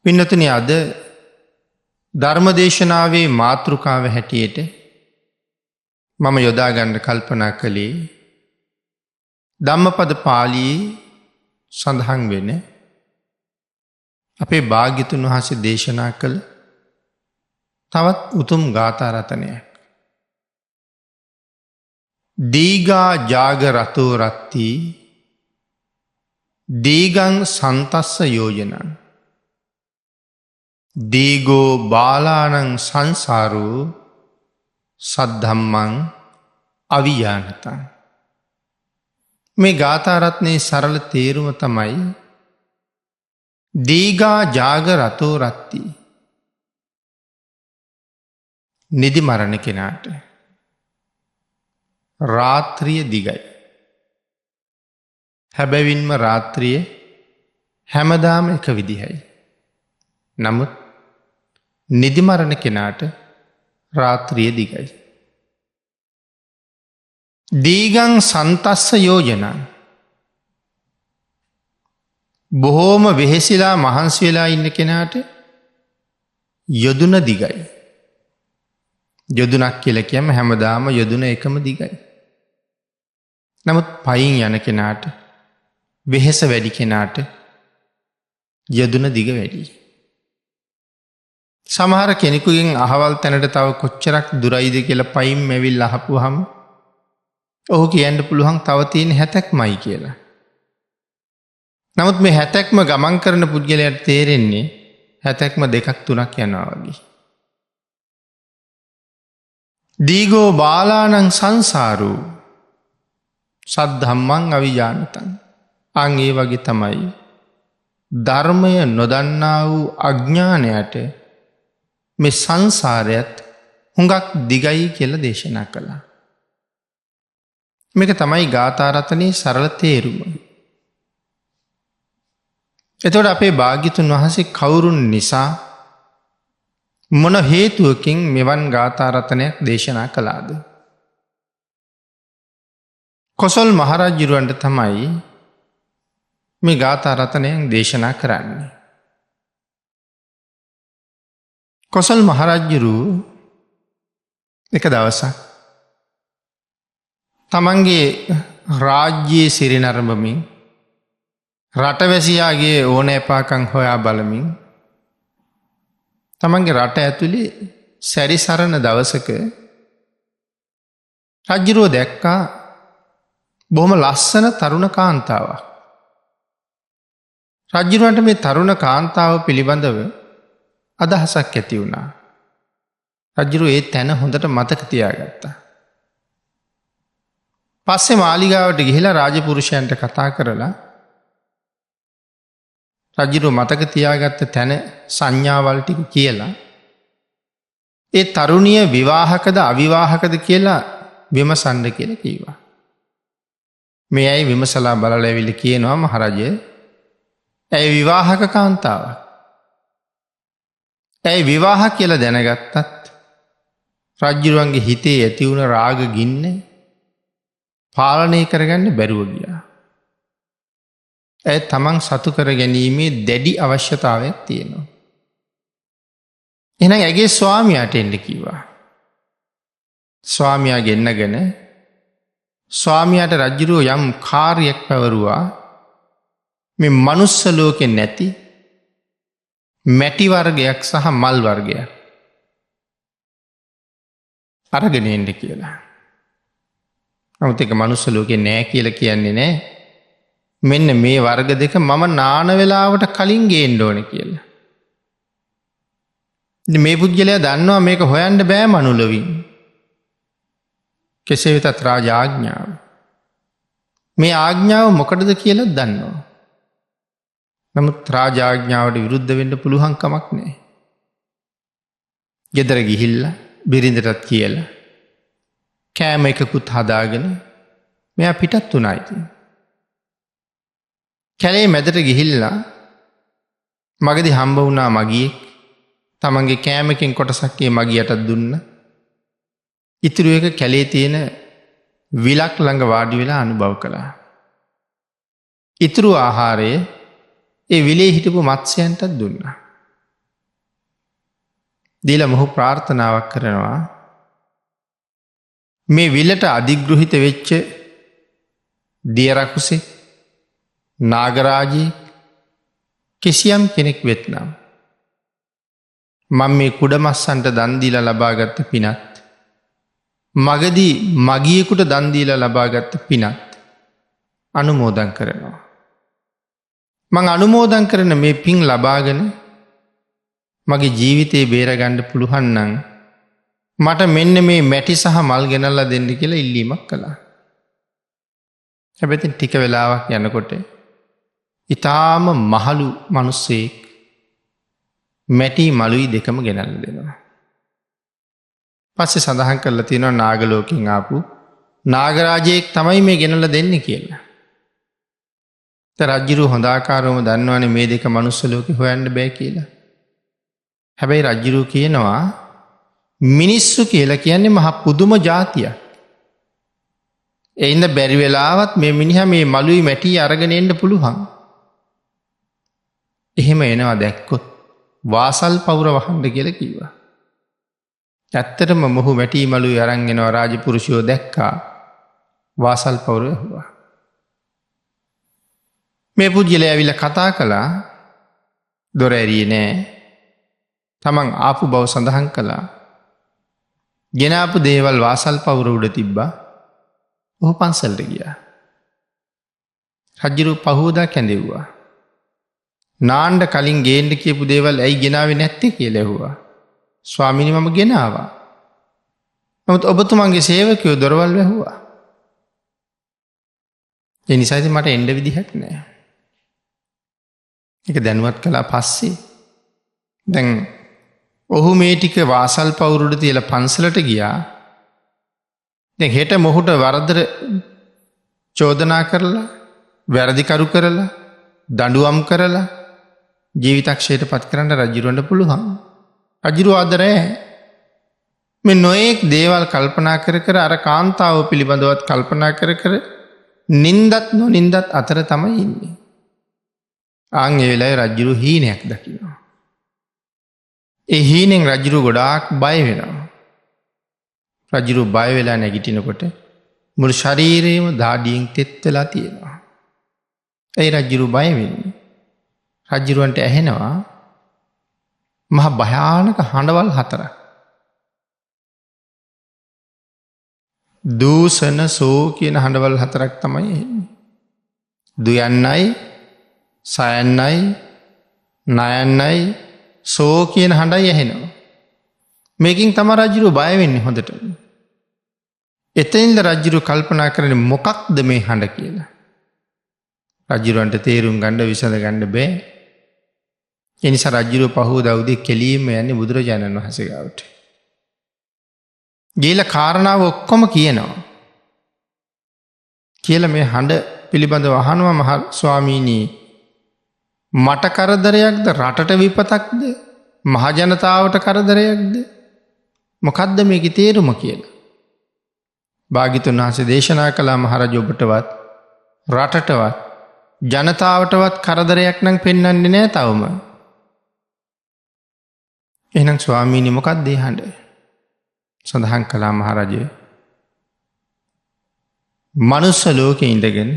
පින්නතුනි අද ධර්මදේශනාවේ මාතෘකාව හැටියට මම යොදා ගන්න කල්පනා කළේ ධම්මපද පාළියේ සඳහන් වෙන අපේ භාග්‍යතුන් වහන්සේ දේශනා කළ තවත් උතුම් ගාථා රතනයක්. දීගා ජාග රතෝ රත්ති දීගං සන්තස්ස යෝජනං දීගෝ බාලානං සංසාරෝ සද්ධම්මං අවියානතං. මේ ගාථාරත්නයේ සරල තේරුම තමයි දීගා ජාග රතෝ රත්ති. නිදි මරණ කෙනාට රාත්‍රිය දිගයි. හැබැවින්ම රාත්‍රිය හැමදාම එක විදිහයි. නමුත් නිදිමරණ කෙනාට රාත්‍රිය දිගයි. දීගං සන්තස්ස යෝජනං බොහෝම වෙහෙසිලා මහන්සි වෙලා ඉන්න කෙනාට යොදුන දිගයි. යොදුනක් කියලා කියම හැමදාම යොදුන එකම දිගයි. නමුත් පයින් යන කෙනාට වෙහෙස වැඩි කෙනාට යොදුන දිග වැඩි. සමහර කෙනෙකුගෙන් අහවල් තැනට තව කොච්චරක් දුරයිද කියලා පයින් මැවිල් අහපුහම ඔහු කියන්න පුළුවන් තව තියෙන 70ක්මයි කියලා. නමුත් මේ 70ක්ම ගමන් කරන පුද්ගලයාට තේරෙන්නේ 70ක්ම 2ක් 3ක් යනවා වගේ. දීගෝ බාලානං සංසාරෝ සද්ධම්මං අවිජානතං. අන් ඒ වගේ තමයි ධර්මය නොදන්නා වූ අඥානයට මේ සංසාරයත් හුඟක් දිගයි කියලා දේශනා කළා. මේක තමයි ගාථාරතනයේ සරල තේරුම. එතකොට අපේ භාග්‍යතුන් වහන්සේ කවුරුන් නිසා මොන හේතුවකින් මෙවන් ගාථාරතනයක් දේශනා කළාද? කොසල් මහරජුරවන්ට තමයි මේ ගාථාරතනයක් දේශනා කරන්නේ. කොසල් මහරජ්ජුරු එක දවසක් තමන්ගේ රාජ්‍යයේ සිරිනරඹමින් රටවැසියාගේ ඕන එපාකං හොයා බලමින් තමන්ගේ රට ඇතුළේ සැරිසරන දවසක රජ්ජුරුව දැක්කා බොහොම ලස්සන තරුණ කාන්තාවක්. රජ්ජුරුවන්ට මේ තරුණ කාන්තාව පිළිබඳව අදහසක් ඇති වුණා. රජ්ජුරුව ඒ තැන හොඳට මතක තියාගත්තා. පස්සේ මාලිගාවට ගිහිලා රාජපුරුෂයන්ට කතා කරලා රජ්ජුරුව මතක තියාගත්ත තැන සංඥාවල් ටික කියලා ඒ තරුණිය විවාහකද අවිවාහකද කියලා විමසන්න කියලා කිව්වා. මේ අය විමසලා බලලා ඇවිල්ලා කියනවා මහරජය ඇය විවාහක කාන්තාවක්. ඇයි විවාහ කියලා දැනගත්තත් රජ්ජුරුවන්ගේ හිතේ ඇති වුණ රාග ගින්න පාලනය කරගන්න බැරුව ගියා. ඇය තමන් සතු කර ගැනීමේ දැඩි අවශ්‍යතාවයක් තියෙනවා. එහෙනම් ඇගේ ස්වාමියාට එන්න කිව්වා. ස්වාමියා ගෙන්නගෙන ස්වාමියාට රජ්ජුරුව යම් කාර්යයක් පැවරුවා. මේ මනුස්ස ලෝකෙ නැති මැටි වර්ගයක් සහ මල් වර්ගයක් අරගෙන එන්න කියලා. නමුත් ඒක මනුස්ස ලෝකේ නෑ කියලා කියන්නේ නෑ. මෙන්න මේ වර්ග දෙක මම නාන වෙලාවට කලින් ගේන්න ඕනේ කියලා. ඉතින් මේ පුද්ගලයා දන්නවා මේක හොයන්න බෑ මනුලොවින්. කෙසේ වෙතත් රාජ ආඥාව. මේ ආඥාව මොකටද කියලා දන්නවා. නමුත් රාජාඥාවට විරුද්ධ වෙන්න පුළුවන් කමක් නෑ. ගෙදර ගිහිල්ලා බිරිඳටත් කියලා කෑම එකකුත් හදාගෙන මෙයා පිටත් වුණා ඉතින්. කැලේ මැදට ගිහිල්ලා මගදී හම්බ වුණා මගියෙක්. තමන්ගේ කෑමකින් කොටසක් ඒ මගියටත් දුන්න. ඉතුරු එක කැලේ තියෙන විලක් ළඟ වාඩි වෙලා අනුභව කළා. ඉතුරු ආහාරය ඒ විලේ හිටපු මත්ස්‍යයන්ටත් දුන්නා. දීලා මොහු ප්‍රාර්ථනාවක් කරනවා මේ විලට අධිග්‍රහිත වෙච්ච දියරකුසේ නාගරාජී කිසියම් කෙනෙක් වෙත්නම් මම මේ කුඩමස්සන්ට දන් දීලා ලබාගත් පිනත් මගදී මගියෙකුට දන් දීලා ලබාගත් පිනත් අනුමෝදන් කරනවා. මං අනුමෝදන් කරන මේ පින් ලබාගෙන මගේ ජීවිතේ බේරගන්න පුළුවන් නම් මට මෙන්න මේ මැටි සහ මල් ගෙනල්ලා දෙන්න කියලා ඉල්ලීමක් කළා. හැබැයි ටික වෙලාවක් යනකොට ඊටාම මහලු මිනිස්සෙක් මැටි මලුයි දෙකම ගෙනල්ලා දෙනවා. පස්සේ සඳහන් කරලා තියෙනවා නාගලෝකෙන් ආපු නාගරාජයෙක් තමයි මේ ගෙනල්ලා දෙන්නේ කියලා. රජ්ජුරුව හොඳ ආකාරවම දන්නවනේ මේ දෙක මනුස්ස ලෝකේ හොයන්න බෑ කියලා. හැබැයි රජ්ජුරුව කියනවා මිනිස්සු කියලා කියන්නේ මහ පුදුම જાතියක්. ඒ ඉඳ බැරි වෙලාවත් මේ මිනිහා මේ මලුයි මැටි අරගෙන එන්න පුළුවන්. එහෙම එනවා දැක්කොත් වාසල් පවුර වහන්න කියලා කිව්වා. ඇත්තටම මොහු මැටි මලුයි අරන් එනවා රාජපුරුෂයෝ දැක්කා. වාසල් පවුර ඇහුවා. මේ පුද්ගලයා ඇවිල්ලා කතා කළා දොර ඇරියේ නෑ. තමන් ආපු බව සඳහන් කළා. ගෙනාපු දේවල් වාසල් පවුර උඩ තිබ්බා. ඔහු පන්සලට ගියා. රජ්ජුරුව පහුවදා කැඳෙව්වා. නාන්න කලින් ගේන්න කියපු දේවල් ඇයි ගෙනාවේ නැත්තේ කියලා ඇහුවා. ස්වාමීනි මම ගෙනාවා. නමුත් ඔබතුමන්ගේ සේවකයෝ දොරවල් වැහුවා. ඒ නිසා ඉතින් මට එන්න විදිහක් නැහැ. ඒක දැනුවත් කළා පස්සේ දැන් ඔහු මේ ටික වාසල් පවුරුඩ තියලා පන්සලට ගියා. දැන් හෙට මොහුට වරදට චෝදනා කරලා වැරදිකරු කරලා දඬුවම් කරලා ජීවිතක්ෂයට පත් කරන්න රජුරවන්න පුළුවන්. රජුරුව ආදරේ මේ නොයෙක් දේවල් කල්පනා කර කර අර කාන්තාව පිළිබඳවත් කල්පනා කර කර නින්දත් නොනින්දත් අතර තමයි ඉන්නේ. ආන් ඒ වෙලාවේ රජුරුව හීනයක් දකිනවා. ඒ හීනෙන් රජුරුව ගොඩාක් බය වෙනවා. රජුරුව බය වෙලා නැගිටිනකොට මුළු ශරීරයම දාඩියෙන් තෙත් වෙලා තියෙනවා. ඒ රජුරුව බය වෙන්නේ. රජුරවන්ට ඇහෙනවා මහ භයානක හඬවල් 4ක්. දූෂණ සෝ කියන හඬවල් 4ක් තමයි එන්නේ. දුයන්නයි, සයන්නයි, නයන්නයි, සෝ කියන හඬයි ඇහෙනවා. මේකින් තමයි රජුරුව බය වෙන්නේ හොඳට. එතෙන්ද රජුරුව කල්පනා කරන්නේ මොකක්ද මේ හඬ කියලා. රජුරවන්ට තේරුම් ගන්න විසඳ ගන්න බෑ. ඒ නිසා රජුරුව පහුවදා උදේ කෙලින්ම යන්නේ බුදුරජාණන් වහන්සේ ගාවට. ගිහලා කාරණාව ඔක්කොම කියනවා. කියලා මේ හඬ පිළිබඳව අහනවා මහ ස්වාමීනි මට කරදරයක්ද රටට විපතක්ද මහ ජනතාවට කරදරයක්ද මොකද්ද මේකේ තේරුම කියලා. භාග්‍යතුන් වහන්සේ දේශනා කළා මහරජ ඔබටවත් රටටවත් ජනතාවටවත් කරදරයක් නම් පෙන්වන්නේ නැහැ තවම. එහෙනම් ස්වාමීනි මොකක්ද ඒ හඬ? සඳහන් කළා මහරජය මනුස්ස ලෝකේ ඉඳගෙන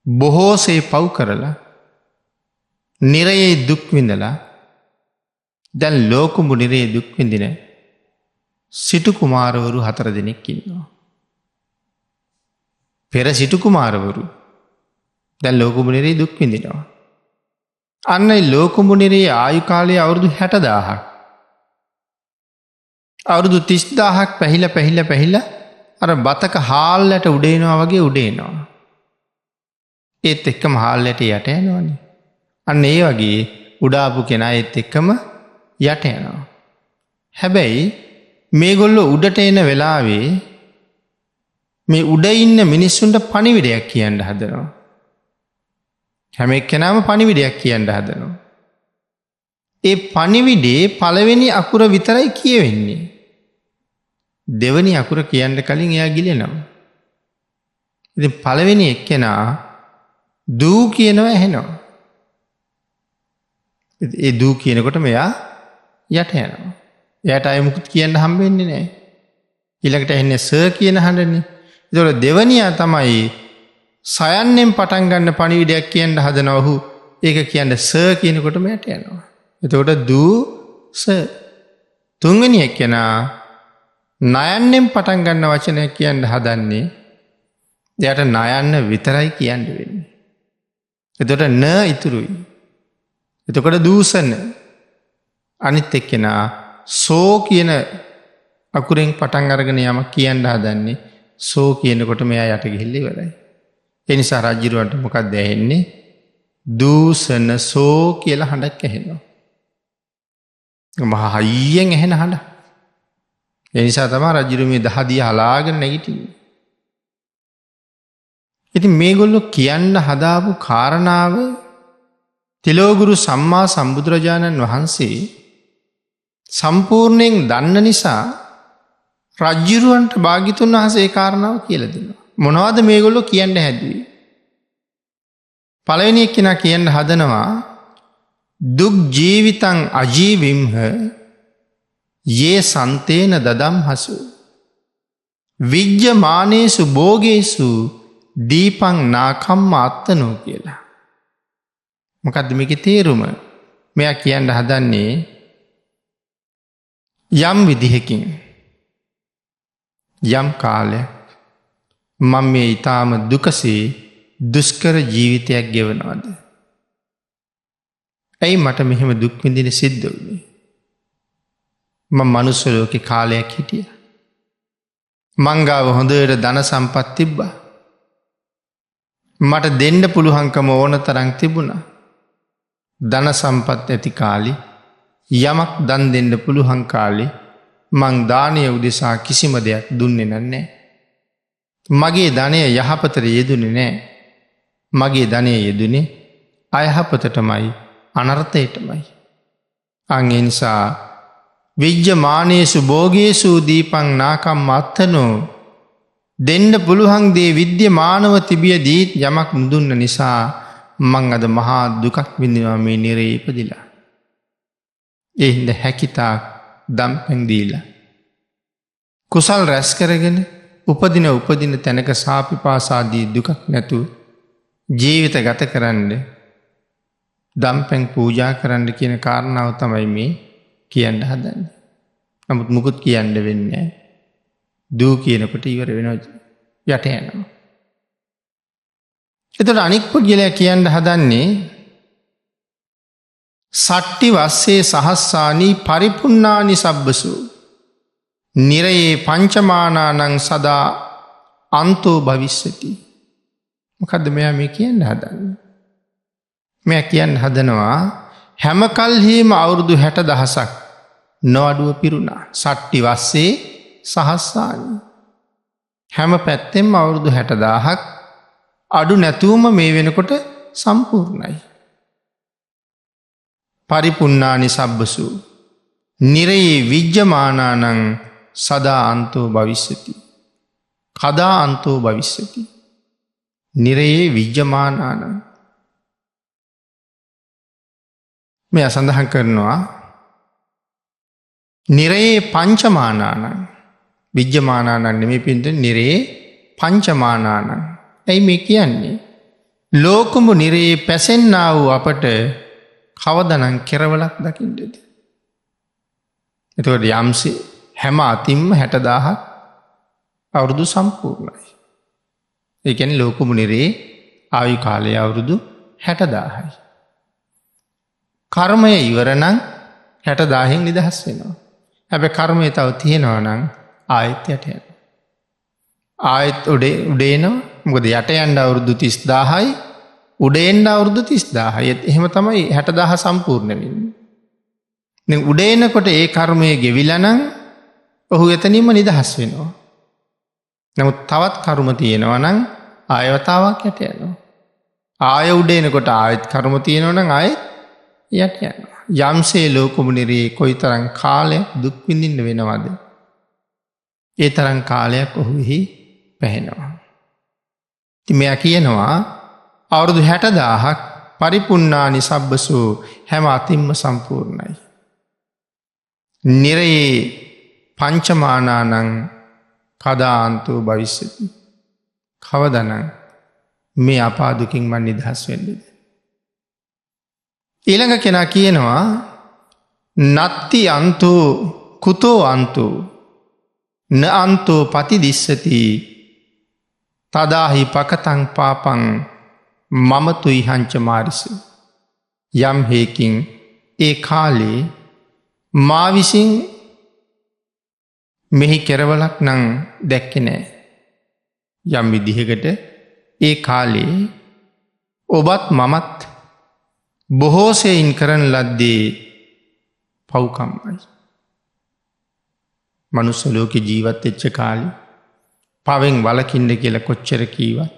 බොහෝසේ පව් කරලා නිරයේ දුක් විඳලා දැන් ලෝකුඹු නිරයේ දුක් විඳින සිටු කුමාරවරු 4 දෙනෙක් ඉන්නවා. පෙර සිටු කුමාරවරු දැන් ලෝකුඹු නිරයේ දුක් විඳිනවා. අන්න ඒ ලෝකුඹු නිරයේ ආයු කාලය අවුරුදු 60000ක්. අවුරුදු 30000ක් පැහිලා අර බතක හාල්ලට උඩ එනවා වගේ උඩ එනවා. ඒත් එක්කම හාල්ලට යට යනවනේ. අන්න ඒ වගේ උඩාපු කෙනා ඒත් එක්කම යට යනවා. හැබැයි මේගොල්ලෝ උඩට එන වෙලාවේ මේ උඩ ඉන්න මිනිස්සුන්ට පණිවිඩයක් කියන්න හදනවා. හැම එක්කෙනාම පණිවිඩයක් කියන්න හදනවා. ඒ පණිවිඩේ පළවෙනි අකුර විතරයි කියවෙන්නේ. දෙවෙනි අකුර කියන්න කලින් එයා ගිලෙනවා. ඉතින් පළවෙනි එක්කෙනා දූ කියනවා ඇහෙනවා. ඒ දූ කියනකොට මෙයා යට යනවා. එයට අය මුකුත් කියන්න හම්බෙන්නේ නෑ. ඊළඟට එන්නේ ස කියන හඬනේ. ඒතකොට දෙවනියා තමයි සයන්නෙන් පටන් ගන්න පණිවිඩයක් කියන්න හදනවා. ඔහු ඒක කියන්න ස කියනකොටම යට යනවා. එතකොට දූ ස. තුන්වෙනි එක්කෙනා නයන්නෙන් පටන් ගන්න වචනයක් කියන්න හදන්නේ. එයාට නයන්න විතරයි කියන්න වෙන්නේ. එතකොට න ඉතුරුයි. එතකොට දූසන. අනිත් එක්කෙනා සෝ කියන අකුරෙන් පටන් අරගෙන යමක් කියන්න හදන්නේ. සෝ කියනකොට මෙයා යට ගිහිල්ලා ඉවරයි. ඒ නිසා රජුරවන්ට මොකක්ද ඇහෙන්නේ? දූසන සෝ කියලා හඬක් ඇහෙනවා. මහා හයියෙන් ඇහෙන හඬ. ඒ නිසා තමයි රජුරු මේ දහදිය හලාගෙන නැගිටින්නේ. ඉතින් මේගොල්ලෝ කියන්න හදාපු කාරණාව තිලෝගුරු සම්මා සම්බුදුරජාණන් වහන්සේ සම්පූර්ණයෙන් දන්න නිසා රජ්ජුරුවන්ට භාග්‍යතුන් වහන්සේ ඒ කාරණාව කියලා දෙනවා. මොනවද මේගොල්ලෝ කියන්න හැදුවේ? පළවෙනි එක්කෙනා කියන්න හදනවා දුක් ජීවිතං අජීවිම්හ යේ සන්තේන දදම් හසු විජ්ජමානේසු භෝගේසු දීපං නාකම්ම අත්තනෝ කියලා. මොකද්ද මේකේ තේරුම? මෙයා කියන්න හදන්නේ යම් විදිහකින් යම් කාලයක් මම මේ ඊටාම දුකසේ දුෂ්කර ජීවිතයක් ගෙවනවද? ඇයි මට මෙහෙම දුක් විඳින්න සිද්ධ වුනේ? මම මනුස්ස ලෝකේ කාලයක් හිටියා. මං ගාව හොඳට ධන සම්පත් තිබ්බා. මට දෙන්න පුළුවන්කම ඕන තරම් තිබුණා. ධන සම්පත් ඇති කාලේ යමක් දන් දෙන්න පුළුවන් කාලේ මං දානය උදෙසා කිසිම දෙයක් දුන්නේ නැහැ. මගේ ධනය යහපතට යෙදුනේ නැහැ. මගේ ධනය යෙදුනේ අයහපතටමයි අනර්ථයටමයි. අන් ඒ නිසා විජ්ජමානේසු භෝගේසු දීපං නාකම්ම අත්තනෝ දෙන්න පුළුවන් දේ විද්‍යමානව තිබියදී යමක් නුදුන්න නිසා මං අද මහා දුකක් විඳිනවා මේ නිරේ ඉපදිලා. ඒ හින්දා හැකිතාක් දම්පැන් දීලා කුසල් රැස් කරගෙන උපදින තැනක සාපිපාසාදී දුකක් නැතු ජීවිත ගත කරන්න දම්පැන් පූජා කරන්න කියන කාරණාව තමයි මේ කියන්න හදන්නේ. නමුත් මුකුත් කියන්න වෙන්නේ නැහැ. දූ කියනකොට ඉවර වෙනවා, යට යනවා. එතකොට අනික් පුද්ගලයා කියන්න හදන්නේ සට්ටි වස්සේ සහස්සානී පරිපුන්නානි සබ්බසු නිරයේ පංචමානානං සදා අන්තෝ භවිස්සති. මොකද්ද මෙයා මේ කියන්න හදන්නේ? මෙයා කියන්න හදනවා හැම කල්හිම අවුරුදු 60,000ක් නොඅඩුව පිරුණා. සට්ටි වස්සේ සහස්සානි. හැම පැත්තෙම අවුරුදු 60,000ක් අඩු නැතුවම මේ වෙනකොට සම්පූර්ණයි. පරිපුන්නානි සබ්බසු නිරයේ විජ්ජමානානං සදා අන්තෝ භවිස්සති. කදා අන්තෝ භවිස්සති. නිරයේ විජ්ජමානානං. මෙයා සඳහන් කරනවා නිරයේ පංචමානානං. විජ්ජමානානං නෙමෙයි පින්තුනේ, නිරයේ පංචමානානං. ඇයි මේ කියන්නේ? ලෝකමු නිරයේ පැසෙන්නා වූ අපට කවදනම් කෙරවලක් දකින්නද? එතකොට යම්සේ හැම අතින්ම 60,000ක් අවුරුදු සම්පූර්ණයි. ඒ කියන්නේ ලෝකමු නිරයේ ආයු කාලය අවුරුදු 60,000යි. කර්මය ඉවර නම් 60,000න් නිදහස් වෙනවා. හැබැයි කර්මය තව තියෙනවා නම් ආයෙත් යට යනවා. ආයෙත් උඩ එනවා. මොකද යට යන්න අවුරුදු 30,000යි, උඩ එන්න අවුරුදු 30,000යි. එහෙම තමයි 60,000 සම්පූර්ණ වෙන්නේ. දැන් උඩ එනකොට ඒ කර්මය ගෙවිලා නම් ඔහු එතනින්ම නිදහස් වෙනවා. නමුත් තවත් කර්ම තියෙනවා නම් ආයවතාවක් යට යනවා. ආය උඩ එනකොට ආයෙත් කර්ම තියෙනවා නම් ආයෙත් යට යනවා. යම්සේ ලෝකමු නිරයේ කොයිතරම් කාලයක් දුක් විඳින්න වෙනවද? ඒ තරම් කාලයක් ඔහුෙහි පැහැෙනවා. ඉතින් මෙයා කියනවා අවුරුදු 60,000ක් පරිපුන්නානි සබ්බසු හැම අතින්ම සම්පූර්ණයි. නිරයේ පංචමානානං කදාන්තෝ භවිස්සති. කවදනං මේ අපාදුකින් මන් නිදහස් වෙන්නේද? ඊළඟ කෙනා කියනවා නත්ති අන්තෝ කුතෝ අන්තෝ න අන්තෝ පතිදිස්සති තදාහි පකතං පාපං මමතු ඉහංච මාරිස. යම් හේකින් ඒ කාලේ මා විසින් මෙහි කෙරවලක් නං දැක්කෙ නෑ. යම් විදිහකට ඒ කාලේ ඔබත් මමත් බොහෝසෙයින් කරන ලද්දේ පව්කම්මයි. මනුස්ස ලෝකෙ ජීවත් එච්ච කාලේ පවෙන් වලකින්ඩ කියල කොච්චර කීවත්,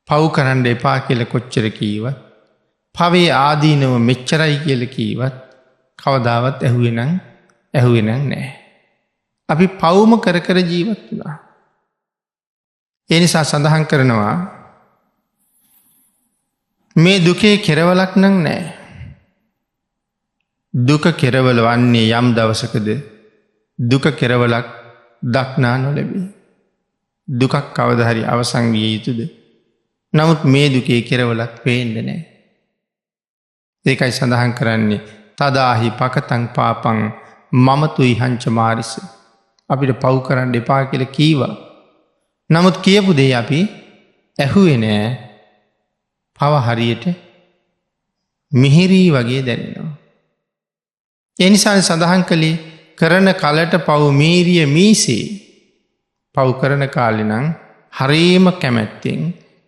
පව් කරන්න එපා කියල කොච්චර කීවත්, පවේ ආදීනව මෙච්චරයි කියල කීවත් කවදාවත් ඇහුවෙනං නෑ. අපි පවුම කර කර ජීවත් වුණා. ඒ නිසා සඳහන් කරනවා මේ දුකේ කෙරවලක් නං නෑ. දුක කෙරවල වන්නේ යම් දවසකද දුක කෙරවලක් දක්නා නොලැබේ. දුකක් කවදහරි අවසන් විය යුතුද? නමුත් මේ දුකේ කෙරවලක් පේන්න නෑ. ඒකයි සඳහන් කරන්නේ තදාහි පකතං පාපං මමතු ඉහංච මාරිස. අපිට පව් කරන්න එපා කියල කීවා. නමුත් කියපු දේ අපි ඇහුවේ නෑ. පව හරියට මිහිරී වගේ දැනෙනවා. එනිසා සඳහන් කළේ කරන කලට පව් මීරිය මීසේ. පව් කරන කාලෙනං හරීම කැමැත්තෙන්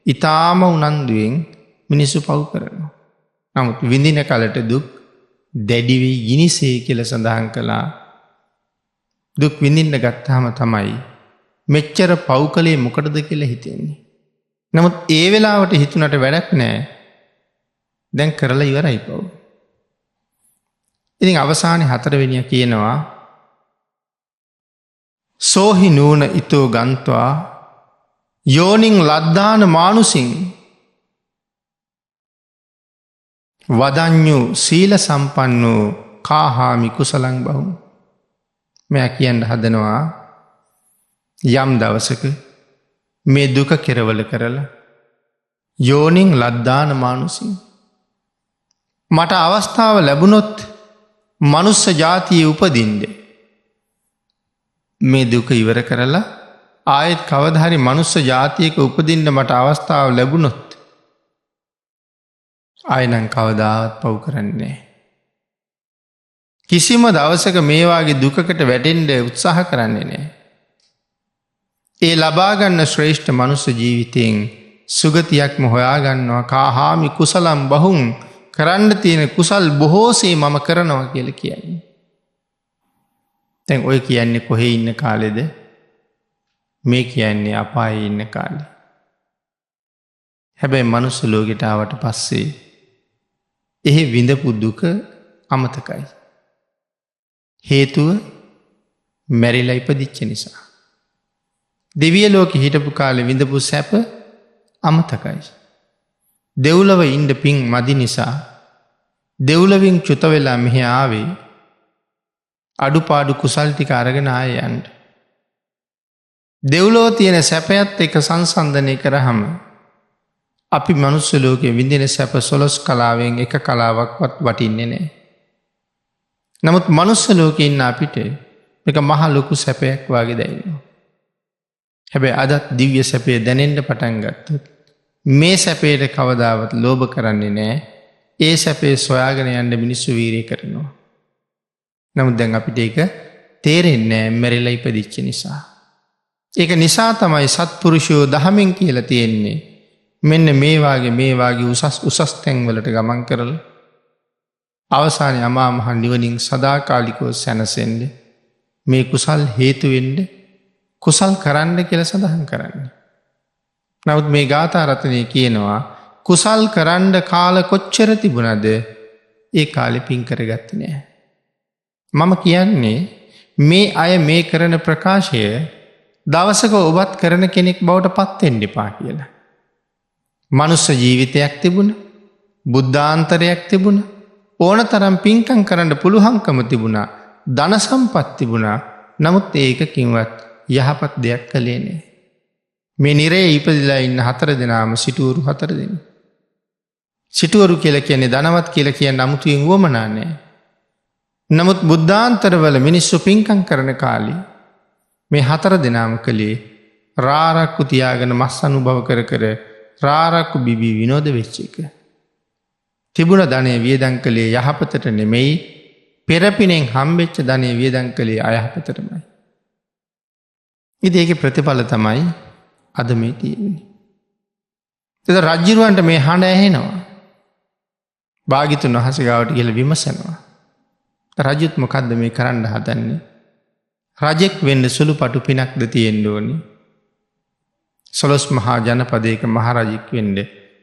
ඉතාම උනන්දුවෙන් මිනිස්සු පව් කරනවා. නමුත් විඳින කලට දුක් දැඩිවී ගිනිසේ කියල සඳහන් කළා. දුක් විඳින්න ගත්තාම තමයි මෙච්චර පව් කළේ මොකටද කියලා හිතෙන්නේ. නමුත් ඒ වෙලාවට හිතුනට වැඩක් නෑ. දැන් කරලා ඉවරයි පව්. ඉතින් අවසානයේ 4 වෙනිය කියනවා සෝහි නූන ඉතෝ ගන්ත්වා යෝනින් ලද්දාන මානුසින් වදඤ්ඤු සීල සම්පන්නෝ කාහාමි කුසලං බහුම්. මෙයා කියන්න හදනවා යම් දවසක මේ දුක කෙරවල කරලා යෝනින් ලද්දාන මානුසින් මට අවස්ථාව ලැබුණොත් මනුස්ස ජාතියේ උපදින්න මේ දුක ඉවර කරලා ආයෙත් කවදහරි මනුස්ස ජාතියක උපදින්න මට අවස්ථාව ලැබුණොත් ආයෙනම් කවදාවත් පව් කරන්නේ. කිසිම දවසක මේවාගේ දුකකට වැටෙන්ඩ උත්සාහ කරන්නේ නෑ. ඒ ලබාගන්න ශ්‍රේෂ්ඨ මනුස්ස ජීවිතයෙන් සුගතියක්ම හොයාගන්නවා කාහාමි කුසලම් බහුන් කරන්න තියෙන කුසල් බොහෝසේ මම කරනවා කියල කියන්නේ. තැන් ඔය කියන්නේ කොහේ ඉන්න කාලෙද? මේ කියන්නේ අපායේ ඉන්න කාලෙ. හැබැයි මනුස්ස ලෝකෙට ආවට පස්සේ එහි විඳපු දුක අමතකයි. හේතුව මැරිලා ඉපදිච්ච නිසා. දෙවිය ලෝකෙ හිටපු කාලේ විඳපු සැප අමතකයි. දෙව්ලොව ඉන්න පින් මදි නිසා දෙව්ලොවින් චුත වෙලා මෙහි ආවේ අඩුපාඩු කුසල් ටික අරගෙන ආයෙ යන්න. දෙව්ලොව තියෙන සැපයත් එක සංසන්දනය කරාම අපි මනුස්ස ලෝකේ විඳින සැප 12 කලාවෙන් එක කලාවක්වත් වටින්නේ නැහැ. නමුත් මනුස්ස ලෝකේ ඉන්න අපිට මේක මහ ලොකු සැපයක් වගේ දැනෙනවා. හැබැයි අදත් දිව්‍ය සැපය දැනෙන්න පටන් ගත්තොත් මේ සැපේට කවදාවත් ලෝභ කරන්නේ නැහැ. ඒ සැපේ සොයාගෙන යන්න මිනිස්සු වීරිය කරනවා. නමුත් දැන් අපිට ඒක තේරෙන්නේ නැහැ මැරිලා ඉපදිච්ච නිසා. ඒක නිසා තමයි සත්පුරුෂයෝ දහමෙන් කියලා තියෙන්නේ. මෙන්න මේ වාගේ උසස් තැන්වලට ගමන් කරලා අවසානයේ අමා මහ නිවනින් සදාකාලිකව සැනසෙන්න මේ කුසල් හේතු වෙන්න කුසල් කරන්න කියලා සඳහන් කරන්නේ. නමුත් මේ ගාථා රත්නයේ කියනවා කුසල් කරන්න කාල කොච්චර තිබුණද ඒ කාලේ පින් කරගත්තේ නැහැ. මම කියන්නේ මේ අය මේ කරන ප්‍රකාශය දවසක ඔබත් කරන කෙනෙක් බවට පත් වෙන්න එපා කියලා. මනුස්ස ජීවිතයක් තිබුණ, බුද්ධාන්තරයක් තිබුණ, ඕනතරම් පින්කම් කරන්න පුළුවන්කම තිබුණා. ධන සම්පත් තිබුණා. නමුත් ඒකකින්වත් යහපත් දෙයක් කළේ නෑ. මේ නිරේ ඉපදිලා ඉන්න 4 දෙනාම සිටුවරු 4 දෙනෙක්. සිටුවරු කියලා කියන්නේ ධනවත් කියලා කියන්නේ අමුතුවෙන් වමනා නෑ. නමුත් බුද්ධාන්තරවල මිනිස්සු පින්කම් කරන කාලේ මේ 4 දෙනාම කළේ රාරක්කු තියාගෙන මස් අනුභව කර කර රාරක්කු බිබී විනෝද වෙච්ච එක. තිබුණ ධනය වියදම් කළේ යහපතට නෙමෙයි, පෙරපිනෙන් හම්බෙච්ච ධනය වියදම් කළේ අයහපතටමයි. ඉතින් ඒකේ ප්‍රතිඵල තමයි අද මේ තියෙන්නේ. එතකොට රජුරවන්ට මේ හඬ ඇහෙනවා. භාග්‍යතුන් වහන්සේ ගාවට ගිහලා විමසනවා. රජුත් මොකද්ද මේ කරන්න හදන්නේ? රජෙක් වෙන්න සුළු පටු පිනක්ද තියෙන්න ඕනේ? 16 මහා ජනපදයක මහරජෙක් වෙන්න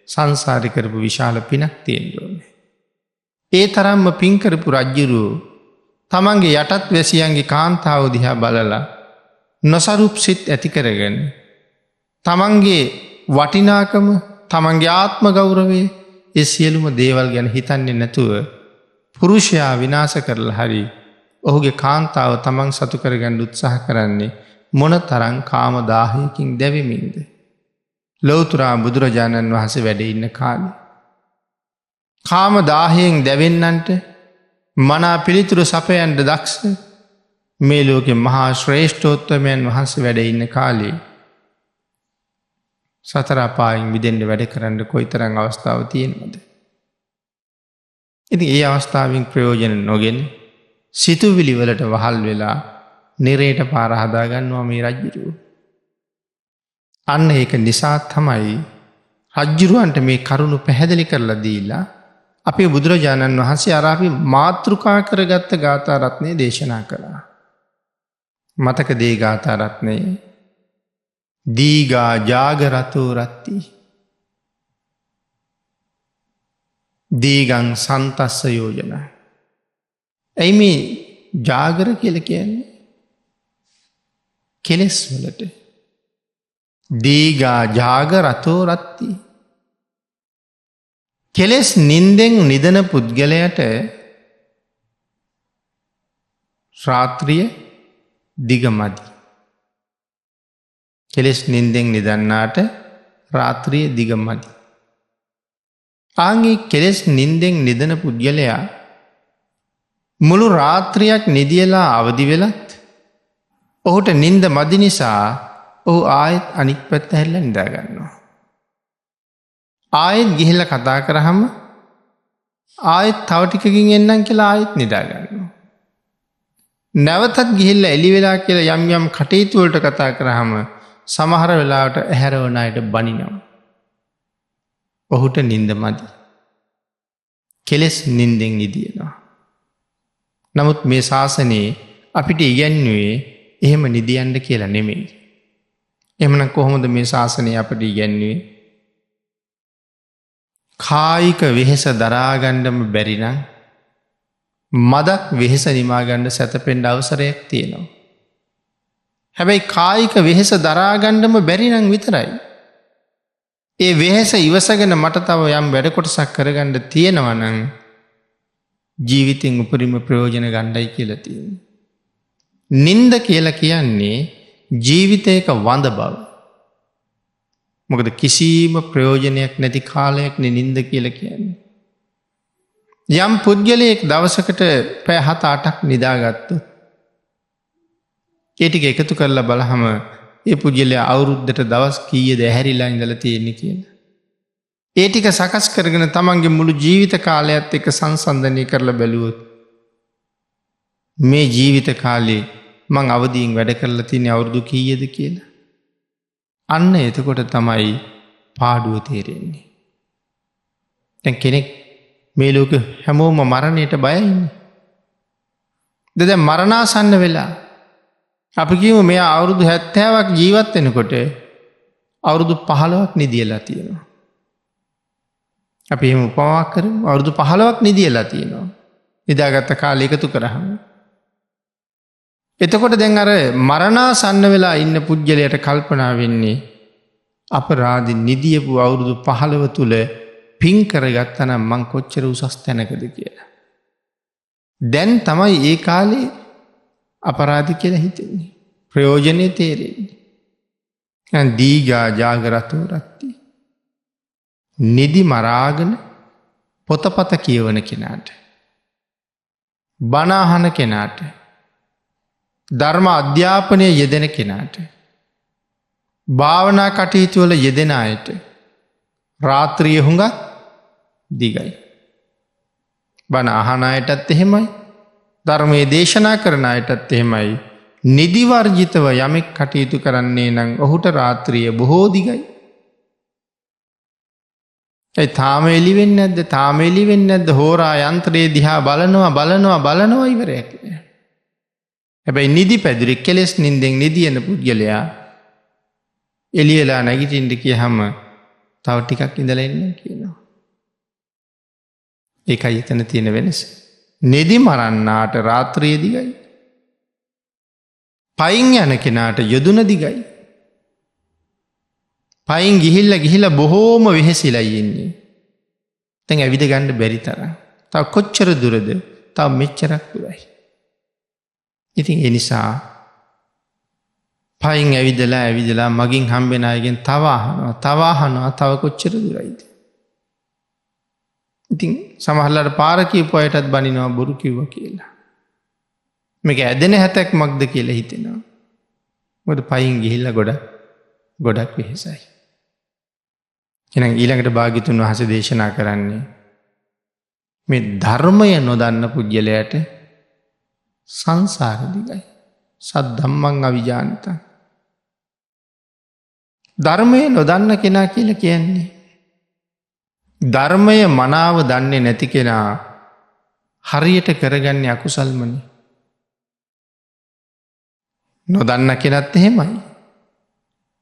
සංසාරේ කරපු විශාල පිනක් තියෙන්න ඕනේ. ඒ තරම්ම පින් කරපු රජුරෝ තමන්ගේ යටත් වැසියන්ගේ කාන්තාව දිහා බලලා නොසරුප් සිත් ඇති කරගෙන තමන්ගේ වටිනාකම, තමන්ගේ ආත්ම ගෞරවය, ඒ සියලුම දේවල් ගැන හිතන්නේ නැතුව පුරුෂයා විනාශ කරලා හරි ඔහුගේ කාන්තාව තමන් සතු කරගන්න උත්සාහ කරන්නේ මොන තරම් කාම දාහයකින් දැවෙමින්ද? ලෞතුරා බුදුරජාණන් වහන්සේ වැඩ ඉන්න කාලේ කාම දාහයෙන් දැවෙන්නන්ට මනා පිළිතුරු සපයන්න දක්ෂ මේ ලෝකේ මහා ශ්‍රේෂ්ඨෝත්තමයන් වහන්සේ වැඩ ඉන්න කාලේ සතර අපායෙන් මිදෙන්න වැඩ කරන්න කොයිතරම් අවස්ථාවක් තියෙනවද? ඉතින් ඒ අවස්ථාවෙන් ප්‍රයෝජන නොගෙන සිතුවිලි වලට වහල් වෙලා නිරේට පාර හදා ගන්නවා මේ රජුරෝ. අන්න ඒක නිසා තමයි රජුරවන්ට මේ කරුණ පැහැදිලි කරලා දීලා අපේ බුදුරජාණන් වහන්සේ අර අපි මාතෘකා කරගත්ත ගාථා රත්නය දේශනා කළා. මතක දේ ගාථා රත්නය දීගා ජාගරතෝ රත්ති දීගං සන්තස්ස යෝජනා. ඇයි මේ ජාගර කියලා කියන්නේ? කෙලෙස් වලට. දීගා ජාගරතෝ රත්ති. කෙලෙස් නින්දෙන් නිදන පුද්ගලයට රාත්‍රිය දිගමදි. කෙලෙස් නින්දෙන් නිදන්නාට රාත්‍රිය දිගමදි. ආන්ගේ කෙලෙස් නින්දෙන් නිදන පුද්ගලයා මුළු රාත්‍රියක් නිදියලා අවදි වෙලත් ඔහුට නින්ද මදි නිසා ඔහු ආයෙත් අනික් පැත්ත හැරිලා නිදා ගන්නවා. ආයෙත් ගිහිල්ලා කතා කරාම ආයෙත් තව ටිකකින් එන්නම් කියලා ආයෙත් නිදා ගන්නවා. නැවතත් ගිහිල්ලා එළි වෙලා කියලා යම් යම් කටයුතු වලට කතා කරාම සමහර වෙලාවට ඇහැරවන අයට බනිනවා. ඔහුට නින්ද මදි. කෙලෙස් නින්දෙන් නිදිනවා. නමුත් මේ ශාසනයේ අපිට ඉගැන්වුවේ එහෙම නිදියන්න කියලා නෙමෙයි. එහෙමනම් කොහොමද මේ ශාසනය අපිට ඉගැන්වුවේ? කායික වෙහෙස දරා ගන්නම බැරි නම් මදක් වෙහෙස නිමා ගන්න සැතපෙන්න අවසරයක් තියෙනවා. හැබැයි කායික වෙහෙස දරා ගන්නම බැරි නම් විතරයි. ඒ වෙහෙස ඉවසගෙන මට තව යම් වැඩ කොටසක් කරගන්න තියෙනවා නම් ජීවිතෙන් උපරිම ප්‍රයෝජන ගන්නයි කියලා තියෙනවා. නින්ද කියලා කියන්නේ ජීවිතයක වඳ බව. මොකද කිසිම ප්‍රයෝජනයක් නැති කාලයක් නේ නින්ද කියලා කියන්නේ. යම් පුද්ගලයෙක් දවසකට පැය 7-8ක් නිදාගත්තොත් ඒ ටික එකතු කරලා බලහම ඒ පුද්ගලයා අවුරුද්දට දවස් කීයද ඇහැරිලා ඉඳලා තියෙන්නේ කියලා. ඒ ටික සකස් කරගෙන තමන්ගේ මුළු ජීවිත කාලයත් එක්ක සංසන්දනය කරලා බැලුවොත් මේ ජීවිත කාලේ මං අවදීන් වැඩ කරලා තියෙන අවුරුදු කීයද කියලා. අන්න එතකොට තමයි පාඩුව තේරෙන්නේ. දැන් කෙනෙක් මේ ලෝකෙ හැමෝම මරණයට බයයිනේ. දැන් මරණාසන්න වෙලා අපි කියමු මෙයා අවුරුදු 70ක් ජීවත් වෙනකොට අවුරුදු 15ක් නිදියලා තියෙනවා. අපි එහෙම උපමාවක් කරමු. අවුරුදු 15ක් නිදියලා තියෙනවා. නිදාගත්ත කාලය එකතු කරාම. එතකොට දැන් අර මරණාසන්න වෙලා ඉන්න පුජ්‍යලයට කල්පනා වෙන්නේ අපරාධි නිදියපු අවුරුදු 15 තුල පින් කරගත්තා නම් මං කොච්චර උසස් තැනකද කියලා. දැන් තමයි ඒ කාලේ අපරාධ කියලා හිතෙන්නේ. ප්‍රයෝජනය තේරෙන්නේ. දීගා ජාගරතෝ රත්ති. නිදි මරාගෙන පොතපත කියවන කෙනාට. බණහන කෙනාට. ධර්ම අධ්‍යාපනය යෙදෙන කෙනාට. භාවනා කටයුතුවල යෙදෙන අයට රාත්‍රිය හුඟක් දිගයි. බණ අහන අයටත් එහෙමයි. ධර්මයේ දේශනා කරන අයටත් එහෙමයි. නිදිවර්ජිතව යමෙක් කටයුතු කරන්නේ නම් ඔහුට රාත්‍රිය බොහෝ දිගයි. තාම එළිවෙන්නේ නැද්ද? තාම එළිවෙන්නේ නැද්ද? හෝරා යන්ත්‍රයේ දිහා බලනවා ඉවරයක් නෑ. හැබැයි නිදි පැදුරේ කෙලෙස් නින්දෙන් නිදියන පුද්ගලයා එළියලා නැගිටින්න කියහම තව ටිකක් ඉඳලා ඉන්න කියනවා. ඒකයි එතන තියෙන වෙනස. නිදි මරන්නාට රාත්‍රිය දිගයි. පයින් යන කෙනාට යොදුන දිගයි. පයින් ගිහිල්ලා බොහෝම වෙහෙසිලා ඉන්නේ. දැන් ඇවිද ගන්න බැරි තරම්. තව කොච්චර දුරද? තව මෙච්චරක් දුරයි. ඉතින් ඒ නිසා පයින් ඇවිදලා මගින් හම්බෙන අයගෙන් තව තව කොච්චර දුරයිද? ඉතින් සමහරලාට පාර කියපු අයටත් බනිනවා බොරු කිව්වා කියලා. මේක ඇදෙන හැතක් මක්ද කියලා හිතෙනවා. මොකද පයින් ගිහිල්ලා ගොඩක් වෙහෙසයි. එහෙනම් ඊළඟට භාග්‍යතුන් වහන්සේ දේශනා කරන්නේ මේ ධර්මය නොදන්න පුජ්‍යලයට සංසාර දිගයි. සද්ධම්මං අවිජානතං. ධර්මය නොදන්න කෙනා කියලා කියන්නේ ධර්මය මනාව දන්නේ නැති කෙනා හරියට කරගන්නේ අකුසල්මනේ. නොදන්න කෙනත් එහෙමයි.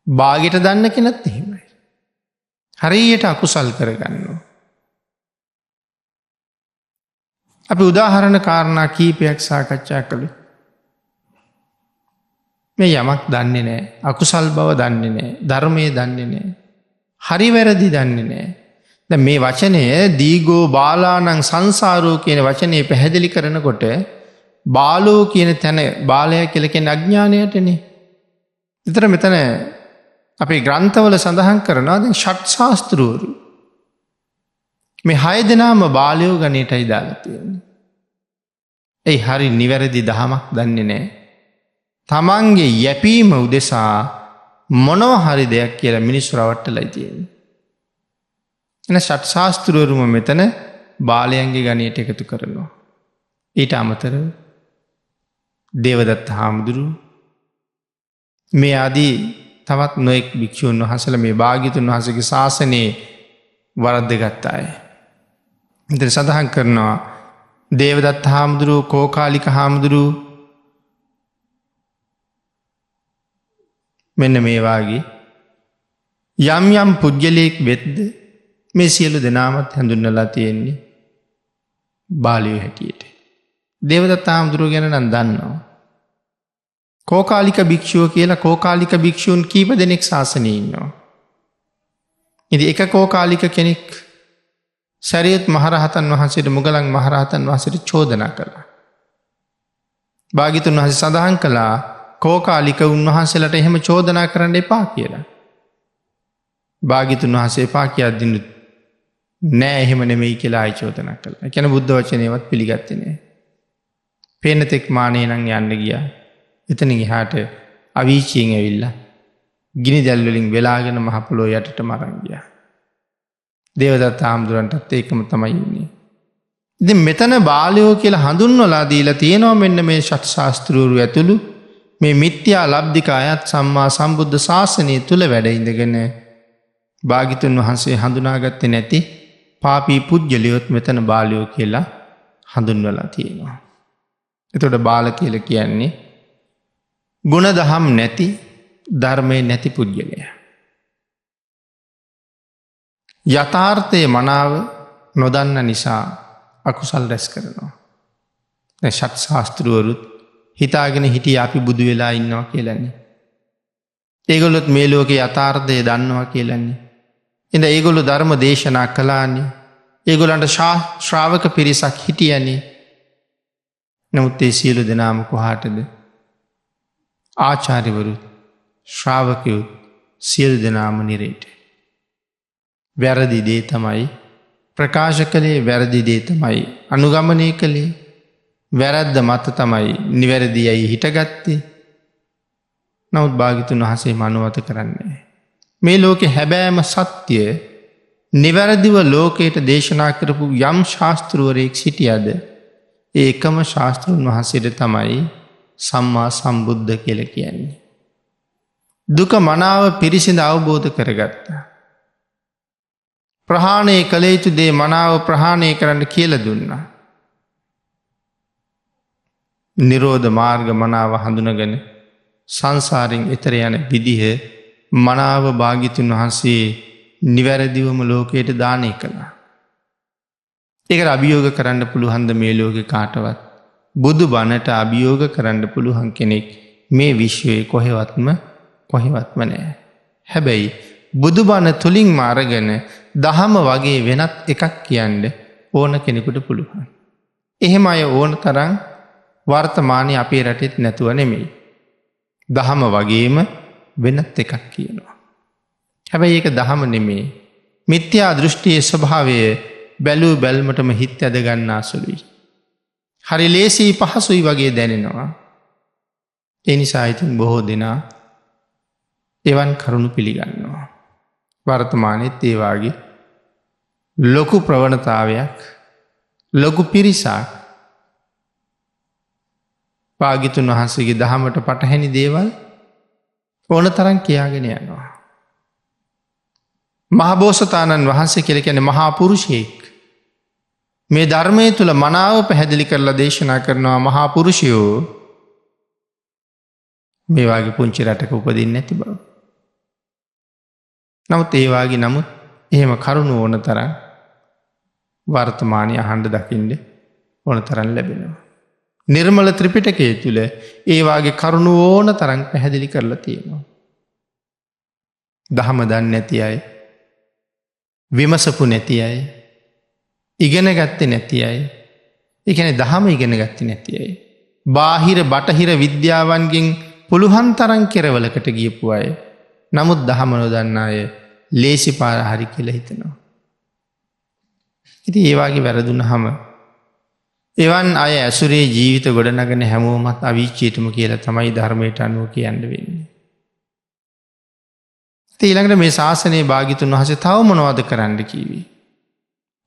බාගෙට දන්න කෙනත් එහෙමයි. හරියට අකුසල් කරගන්නවා. අපි උදාහරණ කාරණා කීපයක් සාකච්ඡා කළේ. මේ යමක් දන්නේ නෑ. අකුසල් බව දන්නේ නෑ. ධර්මය දන්නේ නෑ. හරි වැරදි දන්නේ නෑ. දැන් මේ වචනය දීගෝ බාලානං සංසාරෝ කියන වචනේ පැහැදිලි කරනකොට බාලෝ කියන තැන බාලයා කියලා කියන අඥානයටනේ. විතර මෙතන අපේ ග්‍රන්ථවල සඳහන් කරනවා දැන් ෂට් ශාස්ත්‍රවරු මේ 6 දෙනාම බාලයෝ ගණයටයි දාලා තියෙන්නේ. ඒ හරි නිවැරදි දහමක් දන්නේ නැහැ. තමන්ගේ යැපීම උදෙසා මොනවා හරි දෙයක් කියලා මිනිස්සු රවට්ටලා තියෙන්නේ. එන ෂට් ශාස්ත්‍රවරුම මෙතන බාලයන්ගේ ගණයට එකතු කරනවා. ඊට අමතරව දේවදත්ත හාමුදුරුවෝ මේ ආදී තවත් නොයෙක් භික්ෂූන් වහන්සේලා මේ භාග්‍යතුන් වහන්සේගේ ශාසනයේ වරද්දගත් අය. ඉතින් සඳහන් කරනවා දේවදත්ත හාමුදුරුවෝ කෝකාලික හාමුදුරුවෝ මෙන්න මේ වාගේ යම් පුජ්‍යලයක් වෙද්ද මේ සියලු දෙනාමත් හඳුන්වලා තියෙන්නේ බාලයෝ හැටියට. දේවදත්ත හාමුදුරුවෝ ගැන නම් දන්නවා. කෝකාලික භික්ෂුව කියලා කෝකාලික භික්ෂූන් කීප දෙනෙක් ශාසනයේ ඉන්නවා. ඉතින් එක කෝකාලික කෙනෙක් සරියුත් මහරහතන් වහන්සේට මුගලන් මහරහතන් වහන්සේට චෝදනා කළා. භාග්‍යතුන් වහන්සේ සඳහන් කළා කෝකාලික උන්වහන්සේලාට එහෙම චෝදනා කරන්න එපා කියලා. භාග්‍යතුන් වහන්සේ එපා කියා දිනු නෑ එහෙම නෙමෙයි කියලා ආයි චෝදනා කළා. ඒ කියන්නේ බුද්ධ වචනේවත් පිළිගත්තේ නෑ. පේන තෙක් මානේ නම් යන්න ගියා. එතනින් එහාට අවීචියෙන් ඇවිල්ලා ගිනි දැල් වලින් වෙලාගෙන මහ පොළොව යටටම අරන් ගියා. දේවදත්ත හාමුදුරන්ටත් ඒකම තමයි ඉන්නේ. ඉතින් මෙතන බාලයෝ කියලා හඳුන්වලා දීලා තියෙනවා මෙන්න මේ ෂට් ශාස්ත්‍රවරු ඇතුළු මේ මිත්‍යා ලබ්ධික අයත් සම්මා සම්බුද්ධ ශාසනය තුල වැඩ ඉඳගෙන භාග්‍යතුන් වහන්සේ හඳුනාගත්තේ නැති පාපී පුජ්‍යලියොත් මෙතන බාලයෝ කියලා හඳුන්වලා තියෙනවා. එතකොට බාල කියලා කියන්නේ ගුණ දහම් නැති ධර්මයේ නැති පුජ්‍යලයා. යථාර්ථයේ මනාව නොදන්න නිසා අකුසල් රැස් කරනවා. දැන් ෂට් ශාස්ත්‍රවරුත් හිතාගෙන හිටියේ අපි බුදු වෙලා ඉන්නවා කියලානේ. ඒගොල්ලොත් මේ ලෝකේ යථාර්ථය දන්නවා කියලානේ. ඉතින් ඒගොල්ලෝ ධර්ම දේශනා කළානේ. ඒගොල්ලන්ට ශ්‍රාවක පිරිසක් හිටියනේ. නමුත් ඒ සියලු දෙනාම කොහාටද? ආචාර්යවරුත් ශ්‍රාවකයොත් සියලු දෙනාම නිරේට. වැරදි දේ තමයි ප්‍රකාශ කළේ, වැරදි දේ තමයි අනුගමනය කළේ, වැරද්ද මත තමයි නිවැරදි යයි හිටගත්තේ. නමුත් භාග්‍යවතුන් වහන්සේ මනුවත කරන්නේ. මේ ලෝකෙ හැබෑම සත්‍යය නිවැරදිව ලෝකයට දේශනා කරපු යම් ශාස්තෘවරයෙක් සිටියද ඒ එකම ශාස්තෘන් වහන්සේට තමයි සම්මා සම්බුද්ධ කියල කියන්නේ. දුක මනාව පිරිසිඳ අවබෝධ කරගත්තා. ප්‍රහාණය කළ යුතු දේ මනාව ප්‍රහාණය කරන්න කියල දුන්නා. නිරෝධ මාර්ග මනාව හඳුනගෙන සංසාරෙන් එතර යන විදිහ මනාව භාග්‍යවතුන් වහන්සේ නිවැරදිවම ලෝකයට දානය කළා. ඒකට අභියෝග කරන්න පුළුවන්ද මේ ලෝකෙ කාටවත්? බුදු බණට අභියෝග කරන්න පුළුවන් කෙනෙක් මේ විශ්වයේ කොහෙවත්ම නෑ. හැබැයි බුදු බණ තුළින්ම අරගෙන දහම වගේ වෙනත් එකක් කියන්න ඕන කෙනෙකුට පුළුවන්. එහෙම අය ඕන තරම් වර්තමානය අපේ රටෙත් නැතුව නෙමෙයි. දහම වගේම වෙනත් එකක් කියනවා. හැබැයි ඒක දහම නෙමේ. මිත්‍යා දෘෂ්ටියේ ස්වභාවය බැලූ බැල්මටම හිත් ඇදගන්නා සුළුයි. හරි ලේසී පහසුයි වගේ දැනෙනවා. එනිසා ඉතින් බොහෝ දෙනා එවන් කරුණු පිළිගන්නවා. වර්තමානයත් ඒවාගේ ලොකු ප්‍රවණතාවයක්, ලොකු පිරිසක් භාග්‍යවතුන් වහන්සේගේ දහමට පටහැනි දේවල් ඕන තරම් කියාගෙන යනවා. මහබෝසතාණන් වහන්සේ කියලා කියන්නේ මහා පුරුෂයෙක්. මේ ධර්මයේ තුල මනාව පැහැදිලි කරලා දේශනා කරනවා. මහා පුරුෂයෝ මේ වගේ පුංචි රටක උපදින්නේ නැති බව. නමුත් ඒ වගේ නමුත් එහෙම කරුණ ඕන තරම් වර්තමානයේ අහන්න දකින්න ඕන තරම් ලැබෙනවා. නිර්මල ත්‍රිපිටකයේ තුල ඒ වගේ කරුණ ඕන තරම් පැහැදිලි කරලා තියෙනවා. දහම දන්නේ නැති අය, විමසපු නැති අය, ඉගෙන ගත්තේ නැති අය, ඒ කියන්නේ දහම ඉගෙන ගත්තේ නැති අය, බාහිර බටහිර විද්‍යාවන්ගෙන් පුළුවන් තරම් කෙරවලකට ගියපු අය, නමුත් දහම නොදන්න අය ලේසි පාර හරි කියලා හිතනවා. ඉතින් ඒ වගේ වැරදුනහම එවන් අය ඇසුරේ ජීවිත ගොඩනගන හැමෝමත් අවීචියටම කියලා තමයි ධර්මයට අනුව කියන්න වෙන්නේ. ඊළඟට මේ ශාසනයේ භාග්‍යවතුන් වහන්සේ තව මොනවද කරන්න කිව්වේ?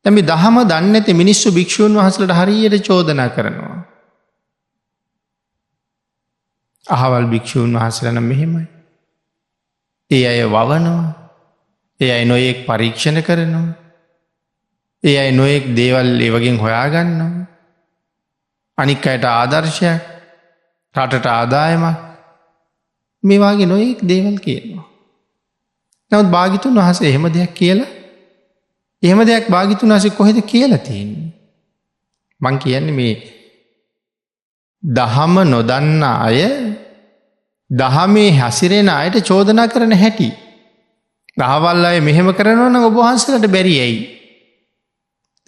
දැන් මේ දහම දන්නේ නැති මිනිස්සු භික්ෂුන් වහන්සේලාට හරියට චෝදනා කරනවා. අහවල් භික්ෂුන් වහන්සේලා නම් මෙහෙමයි. ඒ අය වවනවා. ඒ අය නොයෙක් පරීක්ෂණ කරනවා. ඒ අය නොයෙක් දේවල් ඒ වගේ හොයාගන්නවා. අනික් අයට ආදර්ශයක්, රටට ආදායමක්, මේ වගේ නොයෙක් දේවල් කියනවා. නමුත් භාග්‍යවතුන් වහන්සේ එහෙම දෙයක් කියලා, එහෙම දෙයක් භාග්‍යවතුන් වහන්සේ කොහෙද කියලා තියෙන්නේ? මං කියන්නේ මේ දහම නොදන්න අය දහමේ හැසිරෙන අයට චෝදනා කරන හැටි. දහවල් අය මෙහෙම කරනවා නම් ඔබ වහන්සේලාට බැරි ඇයි?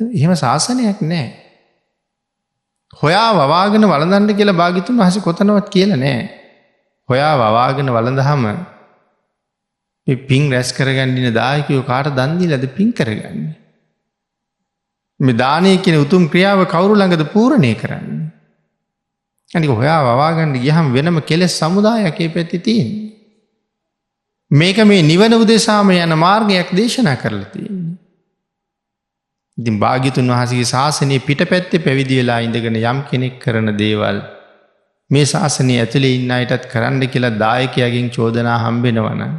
එහෙම ශාසනයක් නැහැ. හොයා වවාගෙන වළඳන්න කියලා භාග්‍යවතුන් වහන්සේ කොතනවත් කියලා නැහැ. හොයා වවාගෙන වළඳහම මේ පින් රැස් කරගන්න ඉන්න දායකයෝ කාට දන් දීලාද පින් කරගන්නේ? මේ දානය කියන උතුම් ක්‍රියාව කවුරු ළඟද පූර්ණේ කරන්නේ? අනික හොයා වවා ගන්න ගියහම වෙනම කෙලෙස් සමුදායක් ඒ පැත්තේ තියෙන්නේ. මේක මේ නිවන උදෙසාම යන මාර්ගයක් දේශනා කරලා තියෙන්නේ. ඉතින් භාග්‍යවතුන් වහන්සේගේ ශාසනයේ පිටපැත්තේ පැවිදි වෙලා ඉඳගෙන යම් කෙනෙක් කරන දේවල් මේ ශාසනය ඇතුලේ ඉන්න අයටත් කරන්න කියලා දායකයාගෙන් චෝදනා හම්බෙනවා නම්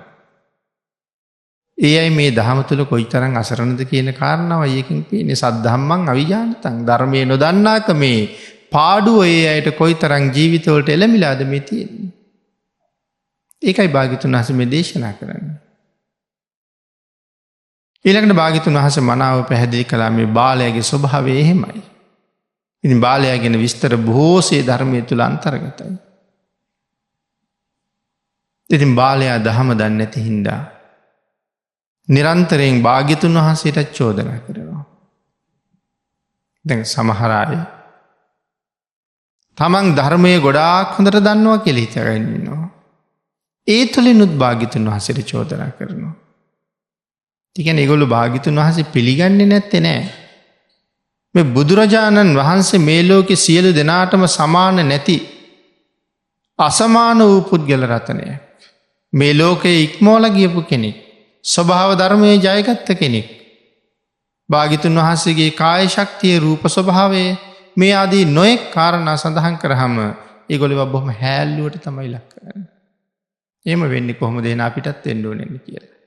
ඒ අය මේ දහම තුල කොයිතරම් අසරණද කියන කාරණාව ඒකෙන් පේන්නේ. සද්ධම්මං අවිජානතං, ධර්මයේ නොදන්නාකමේ පාඩුව ඒ අයට කොයිතරම් ජීවිතවලට එළමිලාද මේ තියෙන්නේ. ඒකයි භාග්‍යවතුන් වහන්සේ මේ දේශනා කරන්නේ. ඊළඟට භාග්‍යවතුන් වහන්සේ මනාව පැහැදිලි කළා මේ බාලයාගේ ස්වභාවය එහෙමයි. ඉතින් බාලයා ගැන විස්තර බොහෝසේ ධර්මයේ තුල අන්තර්ගතයි. ඉතින් බාලයා දහම දන්නේ නැති හින්දා නිරන්තරයෙන් භාග්‍යවතුන් වහන්සේට චෝදනා කරනවා. දැන් සමහර අය තමන් ධර්මයේ ගොඩාක් හොඳට දන්නවා කියලා හිතාගෙන ඉන්නවා. ඒ තුළිනුත් භාග්‍යතුන් වහන්සේට චෝදනා කරනවා. තිකැන ඒගොල්ලු භාග්‍යතුන් වහන්සේ පිළිගන්නේ නැත්තේ නෑ. මේ බුදුරජාණන් වහන්සේ මේ ලෝකෙ සියලු දෙනාටම සමාන නැති අසමාන වූ පුද්ගල රතනය. මේ ලෝකයේ ඉක්මෝල ගියපු කෙනෙක්. ස්වභාව ධර්මය ජයගත්ත කෙනෙක්. භාග්‍යතුන් වහන්සේගේ කාය ශක්තිය රූප ස්වභාවය මේ ආදී නොයෙක් කාරණා සඳහන් කරහම ඒගොල්ලෝ බොහොම හැල්ලුවට තමයි ලක් කරන්නේ. එහෙම වෙන්නේ කොහොමද එන අපිටත් වෙන්න ඕනේ කියලා.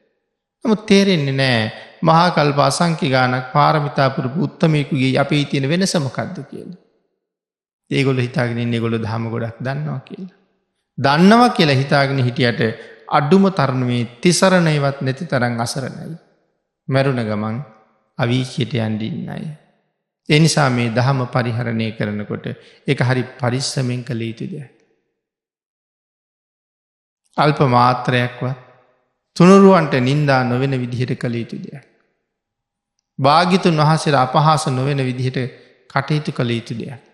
නමුත් තේරෙන්නේ නැහැ මහා කල්ප අසංඛ්‍ය ගානක් පාරමිතා පුරපු උත්තමයෙකුගේ අපේ තියෙන වෙනස මොකද්ද කියලා. ඒගොල්ලෝ හිතාගෙන ඉන්නේ ඒගොල්ලෝ ධර්ම ගොඩක් දන්නවා කියලා. දන්නවා කියලා හිතාගෙන හිටියට අඩුම තරමේ තිසරණේවත් නැති තරම් අසරණයි. මරුණ ගමන් අවීචයට යන්න ඉන්නයි. ඒ නිසා මේ ධර්ම පරිහරණය කරනකොට ඒක හරි පරිස්සමෙන් කළ යුතු දෙයක්. අල්ප මාත්‍රයක්වත් තුනුරුවන්ට නින්දා නොවන විදිහට කළ යුතු දෙයක්. භාග්‍යතුන් වහන්සේට අපහාස නොවන විදිහට කටයුතු කළ යුතු දෙයක්.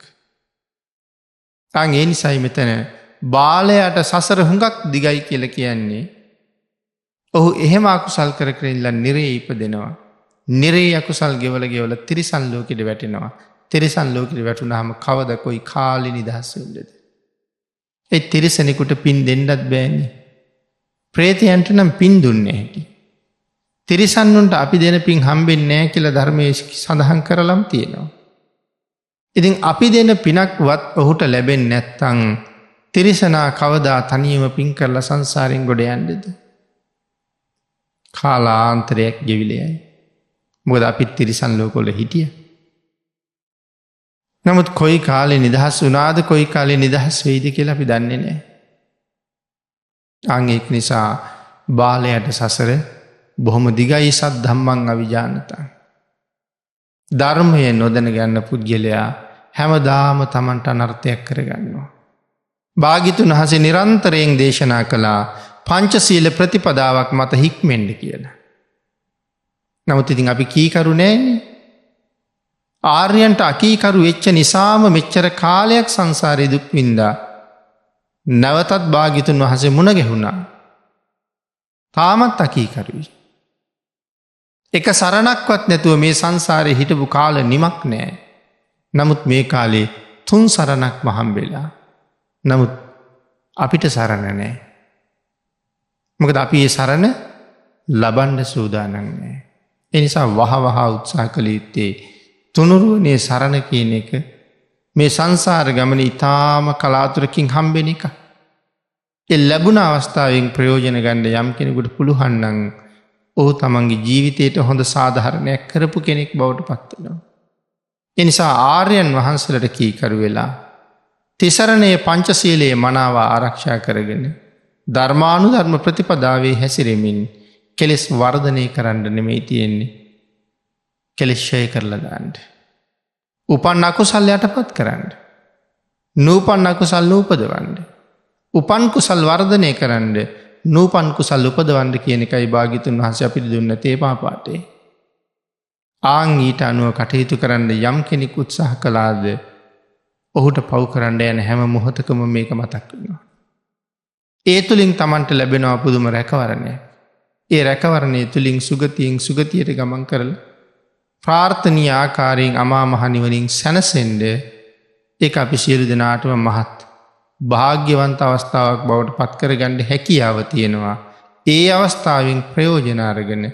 ඒ නිසයි මෙතන බාලයට සසර හුඟක් දිගයි කියලා කියන්නේ ඔහු එහෙම අකුසල් කර කර ඉඳලා නිරේ ඉපදෙනවා. නිරේ අකුසල් ගෙවල ගෙවල තිරිසන් ලෝකෙට වැටෙනවා. තිරිසන් ලෝකෙට වැටුනහම කවද කොයි කාලේ නිදහස් වෙන්නද? ඒ තිරිසනෙකුට පින් දෙන්නත් බෑනේ. ප්‍රේතයන්ට නම් පින් දුන්නේ නැහැ. තිරිසන්නුන්ට අපි දෙන පින් හම්බෙන්නේ නැහැ කියලා ධර්මයේ සඳහන් කරලම් තියෙනවා. ඉතින් අපි දෙන පිනක්වත් ඔහුට ලැබෙන්නේ නැත්නම් තිරිසනා කවදා තනියම පින් කරලා සංසාරයෙන් ගොඩ යන්නේද? කාලාන්තරයක් ගෙවිලයි. මොකද අපිත් තිරිසන් ලෝකවල හිටියා. නමුත් කොයි කාලේ නිදහස් වුණාද කොයි කාලේ නිදහස් වෙයිද කියලා අපි දන්නේ නැහැ. ඒක නිසා බාලයට සසර බොහොම දිගයි සත් ධම්මං අවිජානතං. ධර්මය නොදැන ගන්න පුද්ගලයා හැමදාම Tamanට අනර්ථයක් කරගන්නවා. භාග්‍යතුන් වහන්සේ නිරන්තරයෙන් දේශනා කළා පංචශීල ප්‍රතිපදාවක් මත හික්මෙන්න කියලා. නමුත් ඉතින් අපි කීකරු නෑනේ. ආර්යයන්ට අකීකරු වෙච්ච නිසාම මෙච්චර කාලයක් සංසාරේ දුක් විඳා නැවතත් භාග්‍යතුන් වහන්සේ මුණ ගැහුණා. තාමත් අකීකරුයි. එක සරණක්වත් නැතුව මේ සංසාරේ හිටපු කාල නිමක් නෑ. නමුත් මේ කාලේ 3 සරණක්ම හම්බෙලා. නමුත් අපිට සරණ නෑ. මොකද අපි ඒ සරණ ලබන්න සූදානම් නෑ. ඒ නිසා වහවහ උත්සාහ කළ යුත්තේ තුනුරුවනේ සරණ කියන එක මේ සංසාර ගමන ඉතාම කලාතුරකින් හම්බෙන එක. ඒ ලැබුණ අවස්ථාවෙන් ප්‍රයෝජන ගන්න යම් කෙනෙකුට පුළුවන් නම් ඔහු තමන්ගේ ජීවිතයට හොඳ සාධාරණයක් කරපු කෙනෙක් බවට පත් වෙනවා. ඒ නිසා ආර්යයන් වහන්සේලාට කීකරු වෙලා තිසරණයේ පංචශීලයේ මනාව ආරක්ෂා කරගෙන ධර්මානුධර්ම ප්‍රතිපදාවේ හැසිරෙමින් කෙලෙස් වර්ධනය කරන්න නෙමෙයි තියෙන්නේ. කෙලෙස් ඡය කරලා දාන්න. උපන් අකුසල් යටපත් කරන්න. නූපන් අකුසල් නූපදවන්න. උපන් කුසල් වර්ධනය කරන්න. නූපන් කුසල් උපදවන්න කියන එකයි භාග්‍යතුන් වහන්සේ අපිට දුන්න තේපා පාඨය. ඊට අනුව කටයුතු කරන්න යම් කෙනෙක් උත්සාහ කළාද ඔහුට පව් කරන්න යන හැම මොහොතකම මේක මතක් වෙනවා. ඒ තුලින් Tamanට ලැබෙනවා පුදුම රැකවරණයක්. ඒ රැකවරණය තුලින් සුගතියෙන් සුගතියට ගමන් කරලා ප්‍රාර්ථනීය ආකාරයෙන් අමා මහ නිවනින් සැනසෙන්න ඒක අපි සියලු දෙනාටම මහත් භාග්‍යවන්ත අවස්ථාවක් බවට පත් කරගන්න හැකියාව තියෙනවා. ඒ අවස්ථාවෙන් ප්‍රයෝජන අරගෙන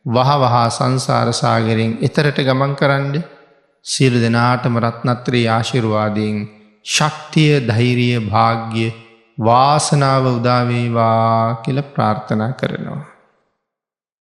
වහවහ සංසාර සාගරයෙන් එතරට ගමන් කරන්න සියලු දෙනාටම රත්නත්‍රයේ ආශිර්වාදයෙන් ශක්තිය, ධෛර්යය, වාග්ය, වාසනාව උදා වේවා කියලා ප්‍රාර්ථනා කරනවා.